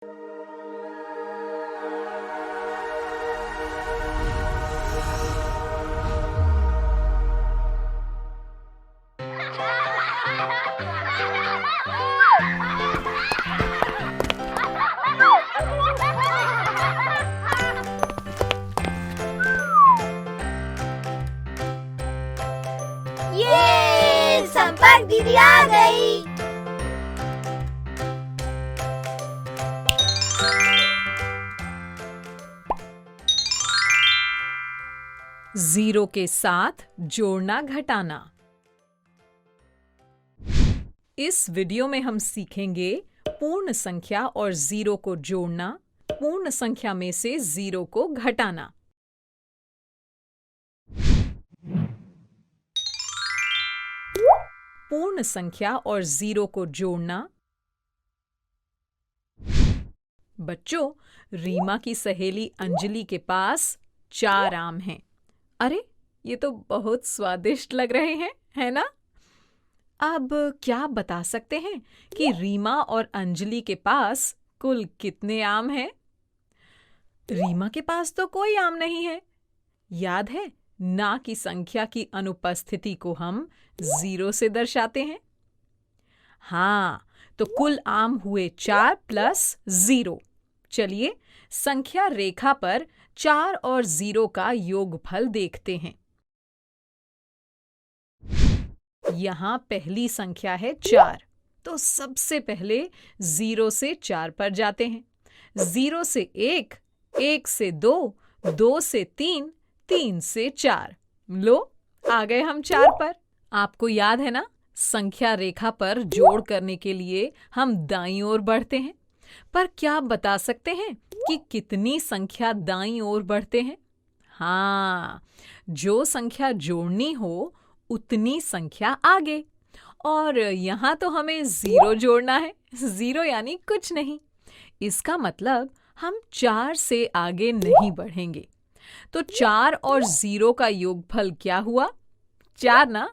ये संपर्क दीदी आ गई। जीरो के साथ जोड़ना घटाना। इस वीडियो में हम सीखेंगे पूर्ण संख्या और जीरो को जोड़ना, पूर्ण संख्या में से जीरो को घटाना। पूर्ण संख्या और जीरो को जोड़ना। बच्चों, रीमा की सहेली अंजलि के पास 4 आम हैं। अरे, ये तो बहुत स्वादिष्ट लग रहे हैं, है ना? अब क्या आप बता सकते हैं कि रीमा और अंजलि के पास कुल कितने आम हैं? रीमा के पास तो कोई आम नहीं है। याद है, ना की संख्या की अनुपस्थिति को हम 0 से दर्शाते हैं। हाँ, तो कुल आम हुए 4 प्लस 0। चलिए संख्या रेखा पर 4 और 0 का योगफल देखते हैं। यहाँ पहली संख्या है 4, तो सबसे पहले 0 से 4 पर जाते हैं। 0 से 1, 1 से 2, 2 से 3, 3 से 4। लो, आ गए हम 4 पर। आपको याद है ना, संख्या रेखा पर जोड़ करने के लिए हम दाईं ओर बढ़ते हैं। पर क्या आप बता सकते हैं कि कितनी संख्या दाईं ओर बढ़ते हैं? हाँ, जो संख्या जोड़नी हो उतनी संख्या आगे। और यहाँ तो हमें 0 जोड़ना है। 0 यानी कुछ नहीं। इसका मतलब हम 4 से आगे नहीं बढ़ेंगे। तो 4 और 0 का योगफल क्या हुआ? 4 ना?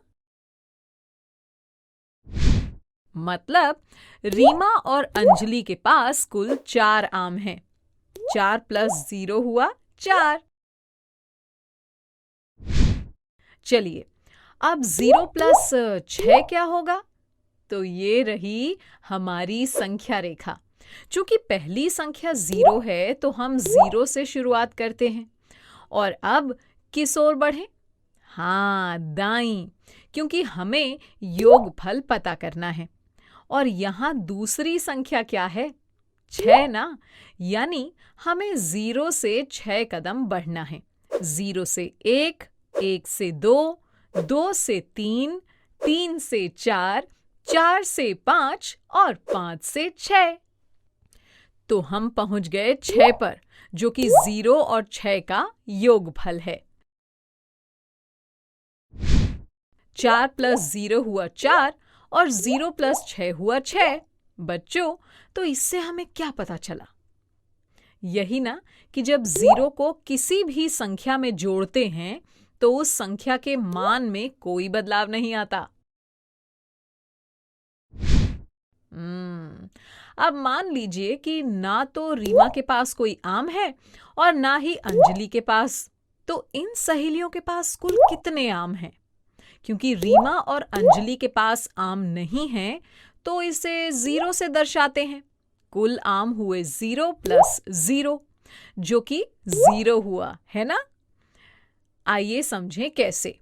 मतलब रीमा और अंजलि के पास कुल 4 आम हैं। 4 प्लस 0 हुआ 4। चलिए, अब 0 प्लस 6 क्या होगा? तो ये रही हमारी संख्या रेखा। चूंकि पहली संख्या 0 है तो हम 0 से शुरुआत करते हैं। और अब किस ओर बढ़ें? हाँ, दाईं, क्योंकि हमें योगफल पता करना है। और यहाँ दूसरी संख्या क्या है? 6 ना? यानी हमें 0 से 6 कदम बढ़ना है। 0 से 1, 1 से 2, 2 से 3, 3 से 4, 4 से 5 और 5 से 6। तो हम पहुंच गए 6 पर, जो कि 0 और 6 का योगफल है। 4 प्लस 0 हुआ 4 और 0 प्लस 6 हुआ 6। बच्चों, तो इससे हमें क्या पता चला? यही ना कि जब 0 को किसी भी संख्या में जोड़ते हैं तो उस संख्या के मान में कोई बदलाव नहीं आता। अब मान लीजिए कि ना तो रीमा के पास कोई आम है और ना ही अंजलि के पास। तो इन सहेलियों के पास कुल कितने आम हैं? क्योंकि रीमा और अंजलि के पास आम नहीं है तो इसे 0 से दर्शाते हैं। कुल आम हुए 0 प्लस 0, जो कि 0 हुआ, है ना? आइए समझें कैसे।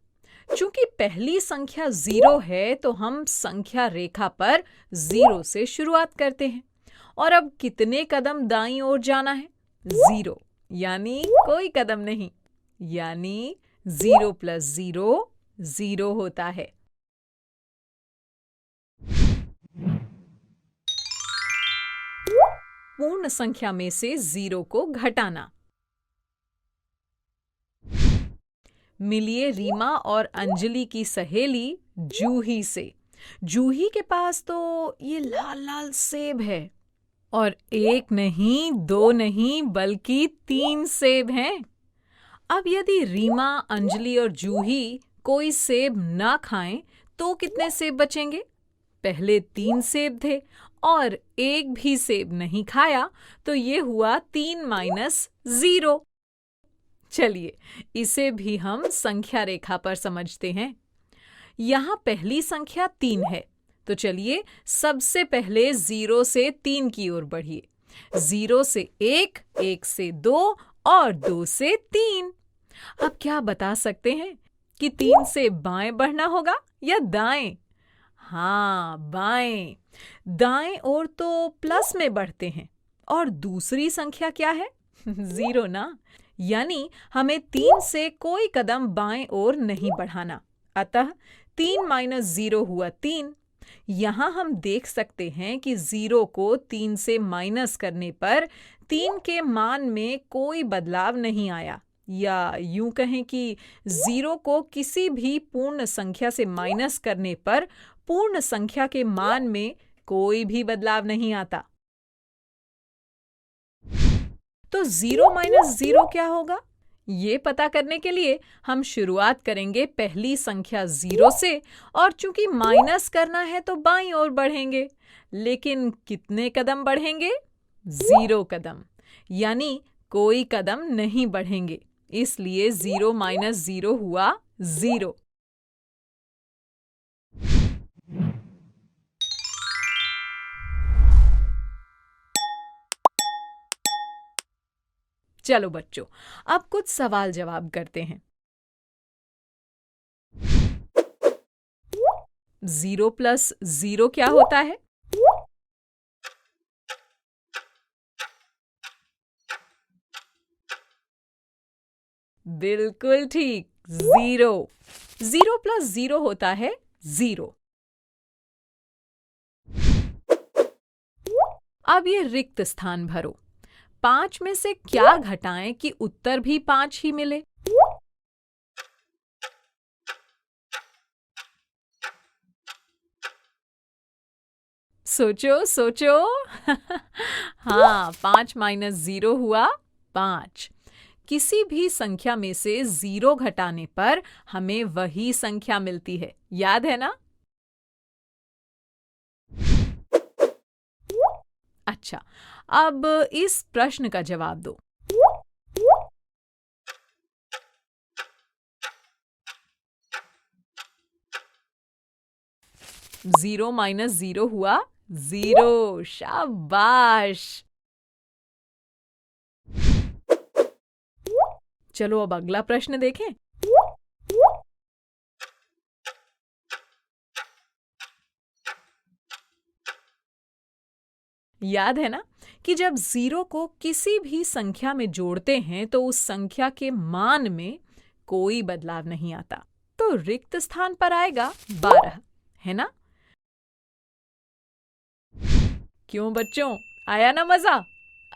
चूंकि पहली संख्या 0 है तो हम संख्या रेखा पर 0 से शुरुआत करते हैं। और अब कितने कदम दाईं ओर जाना है? 0, यानी कोई कदम नहीं। यानी 0 प्लस 0 0 होता है। पूर्ण संख्या में से 0 को घटाना। मिलिए रीमा और अंजलि की सहेली जूही से। जूही के पास तो ये लाल लाल सेब है। और 1 नहीं, 2 नहीं, बल्कि 3 सेब हैं। अब यदि रीमा, अंजलि और जूही कोई सेब ना खाएं तो कितने सेब बचेंगे? पहले 3 सेब थे और एक भी सेब नहीं खाया तो ये हुआ 3 माइनस 0। चलिए इसे भी हम संख्या रेखा पर समझते हैं। यहाँ पहली संख्या 3 है, तो चलिए सबसे पहले 0 से 3 की ओर बढ़िए। 0 से 1, 1 से 2 और 2 से 3। अब क्या बता सकते हैं कि 3 से बाएं बढ़ना होगा या दाएं? हाँ, बाएं। दाएं ओर तो प्लस में बढ़ते हैं। और दूसरी संख्या क्या है? 0 ना। यानी हमें 3 से कोई कदम बाएं ओर नहीं बढ़ाना। अतः 3 माइनस 0 हुआ 3। यहाँ हम देख सकते हैं कि 0 को 3 से माइनस करने पर 3 के मान में कोई बदलाव नहीं आया, या यूं कहें कि 0 को किसी भी पूर्ण संख्या से माइनस करने पर पूर्ण संख्या के मान में कोई भी बदलाव नहीं आता। तो 0 माइनस 0 क्या होगा? ये पता करने के लिए हम शुरुआत करेंगे पहली संख्या 0 से, और चूंकि माइनस करना है तो बाईं ओर बढ़ेंगे। लेकिन कितने कदम बढ़ेंगे? 0 कदम, यानी कोई कदम नहीं बढ़ेंगे। इसलिए 0 माइनस 0 हुआ 0। चलो बच्चों, अब कुछ सवाल जवाब करते हैं। 0 प्लस 0 क्या होता है? बिल्कुल ठीक, 0। 0 प्लस 0 होता है 0। अब ये रिक्त स्थान भरो। 5 में से क्या घटाएं कि उत्तर भी 5 ही मिले? सोचो सोचो। हाँ, 5 माइनस 0 हुआ 5। किसी भी संख्या में से 0 घटाने पर हमें वही संख्या मिलती है, याद है ना? अच्छा, अब इस प्रश्न का जवाब दो। जीरो माइनस 0 हुआ 0। शाबाश। चलो अब अगला प्रश्न देखें। याद है ना कि जब 0 को किसी भी संख्या में जोड़ते हैं तो उस संख्या के मान में कोई बदलाव नहीं आता, तो रिक्त स्थान पर आएगा 12, है ना? क्यों बच्चों, आया ना मजा?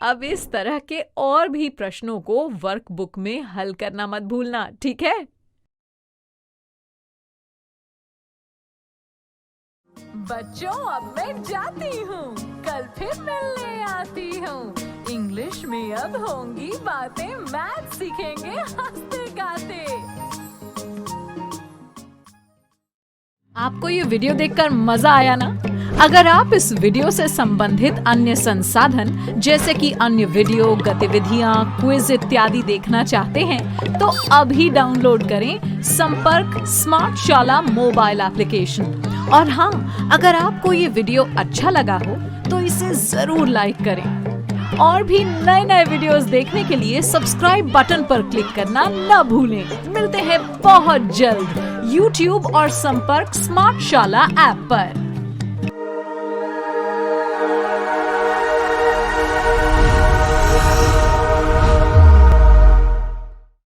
अब इस तरह के और भी प्रश्नों को वर्कबुक में हल करना मत भूलना, ठीक है? बच्चों, अब मैं जाती हूँ, कल फिर मिलने आती हूँ। इंग्लिश में अब होंगी बातें, मैथ सीखेंगे हंसते गाते। आपको ये वीडियो देखकर मजा आया ना? अगर आप इस वीडियो से संबंधित अन्य संसाधन जैसे कि अन्य वीडियो, गतिविधियां, क्विज इत्यादि देखना चाहते हैं तो अभी डाउनलोड करें संपर्क स्मार्ट शाला मोबाइल एप्लीकेशन। और हाँ, अगर आपको ये वीडियो अच्छा लगा हो तो इसे जरूर लाइक करें। और भी नए नए वीडियोस देखने के लिए सब्सक्राइब बटन पर क्लिक करना न भूलें। मिलते हैं बहुत जल्द YouTube और संपर्क स्मार्ट शाला ऐप पर।